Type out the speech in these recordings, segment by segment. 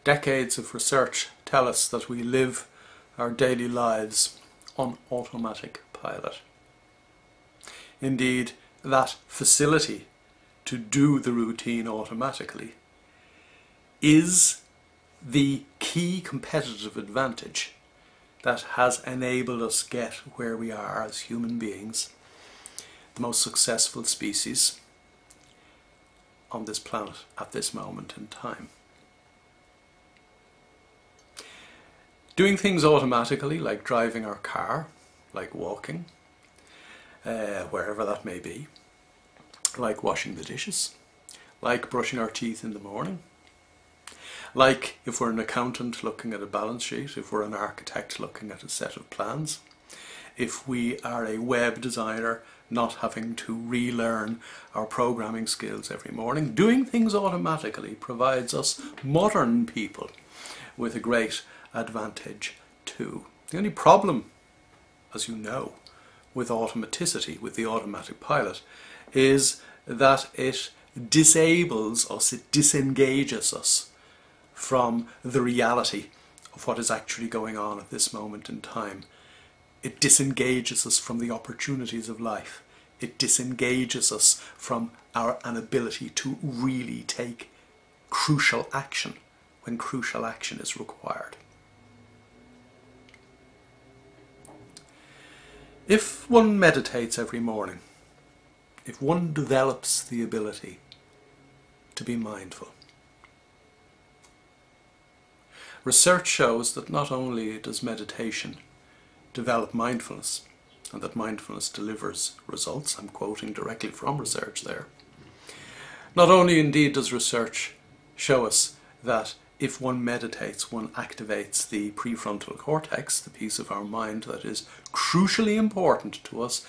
Decades of research tell us that we live our daily lives on automatic pilot. Indeed, that facility to do the routine automatically is the key competitive advantage that has enabled us get where we are as human beings, the most successful species on this planet at this moment in time. Doing things automatically, like driving our car, like walking, wherever that may be, like washing the dishes, like brushing our teeth in the morning, like if we're an accountant looking at a balance sheet, if we're an architect looking at a set of plans, if we are a web designer not having to relearn our programming skills every morning. Doing things automatically provides us modern people with a great advantage too. The only problem, as you know, with automaticity, with the automatic pilot, is that it disables us, it disengages us from the reality of what is actually going on at this moment in time. It disengages us from the opportunities of life. It disengages us from an ability to really take crucial action when crucial action is required. If one meditates every morning, if one develops the ability to be mindful, research shows that not only does meditation develop mindfulness, and that mindfulness delivers results, I'm quoting directly from research there, not only indeed does research show us that if one meditates, one activates the prefrontal cortex, the piece of our mind that is crucially important to us,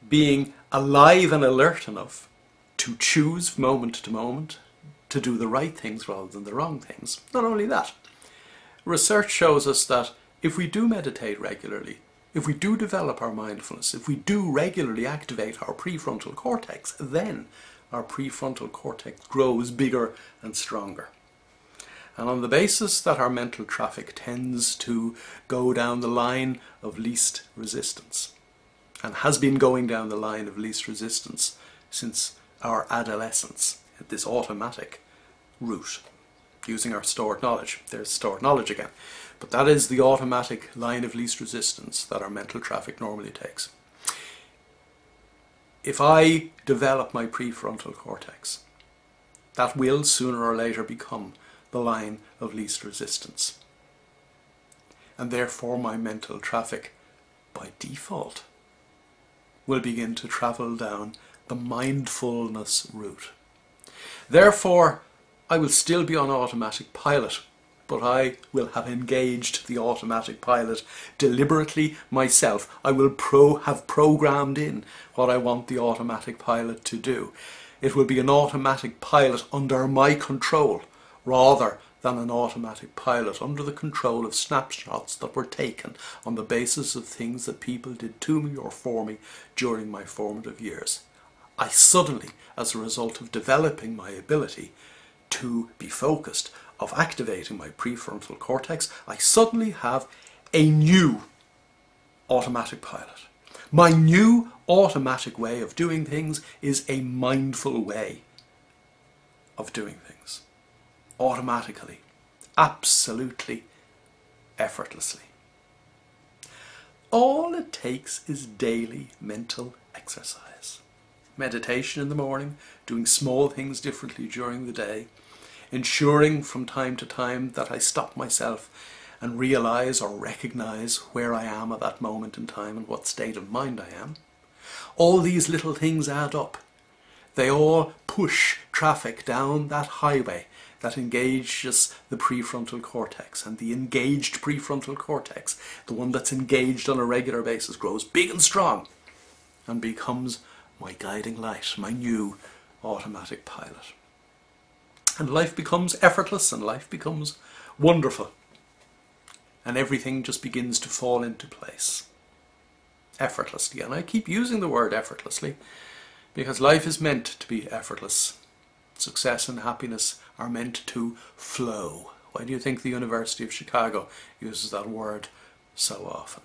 being alive and alert enough to choose moment to moment to do the right things rather than the wrong things. Not only that, research shows us that if we do meditate regularly, if we do develop our mindfulness, if we do regularly activate our prefrontal cortex, then our prefrontal cortex grows bigger and stronger. And on the basis that our mental traffic tends to go down the line of least resistance, and has been going down the line of least resistance since our adolescence, at this automatic route, using our stored knowledge. There's stored knowledge again. But that is the automatic line of least resistance that our mental traffic normally takes. If I develop my prefrontal cortex, that will sooner or later become the line of least resistance. And therefore my mental traffic, by default, will begin to travel down the mindfulness route. Therefore, I will still be on automatic pilot, but I will have engaged the automatic pilot deliberately myself. I will have programmed in what I want the automatic pilot to do. It will be an automatic pilot under my control, rather than an automatic pilot under the control of snapshots that were taken on the basis of things that people did to me or for me during my formative years. I suddenly, as a result of developing my ability to be focused, of activating my prefrontal cortex, I suddenly have a new automatic pilot. My new automatic way of doing things is a mindful way of doing things. Automatically, absolutely, effortlessly. All it takes is daily mental exercise. Meditation in the morning, doing small things differently during the day, ensuring from time to time that I stop myself and realise or recognise where I am at that moment in time and what state of mind I am. All these little things add up. They all push traffic down that highway that engages the prefrontal cortex, and the engaged prefrontal cortex, the one that's engaged on a regular basis, grows big and strong and becomes my guiding light, my new automatic pilot. And life becomes effortless and life becomes wonderful, and everything just begins to fall into place effortlessly. And I keep using the word effortlessly because life is meant to be effortless. Success and happiness are meant to flow Why do you think the University of Chicago uses that word so often?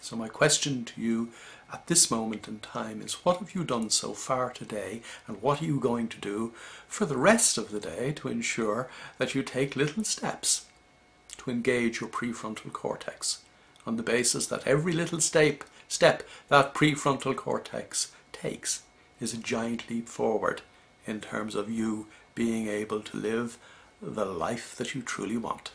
So my question to you at this moment in time is, what have you done so far today, and what are you going to do for the rest of the day to ensure that you take little steps to engage your prefrontal cortex, on the basis that every little step that prefrontal cortex takes is a giant leap forward in terms of you being able to live the life that you truly want.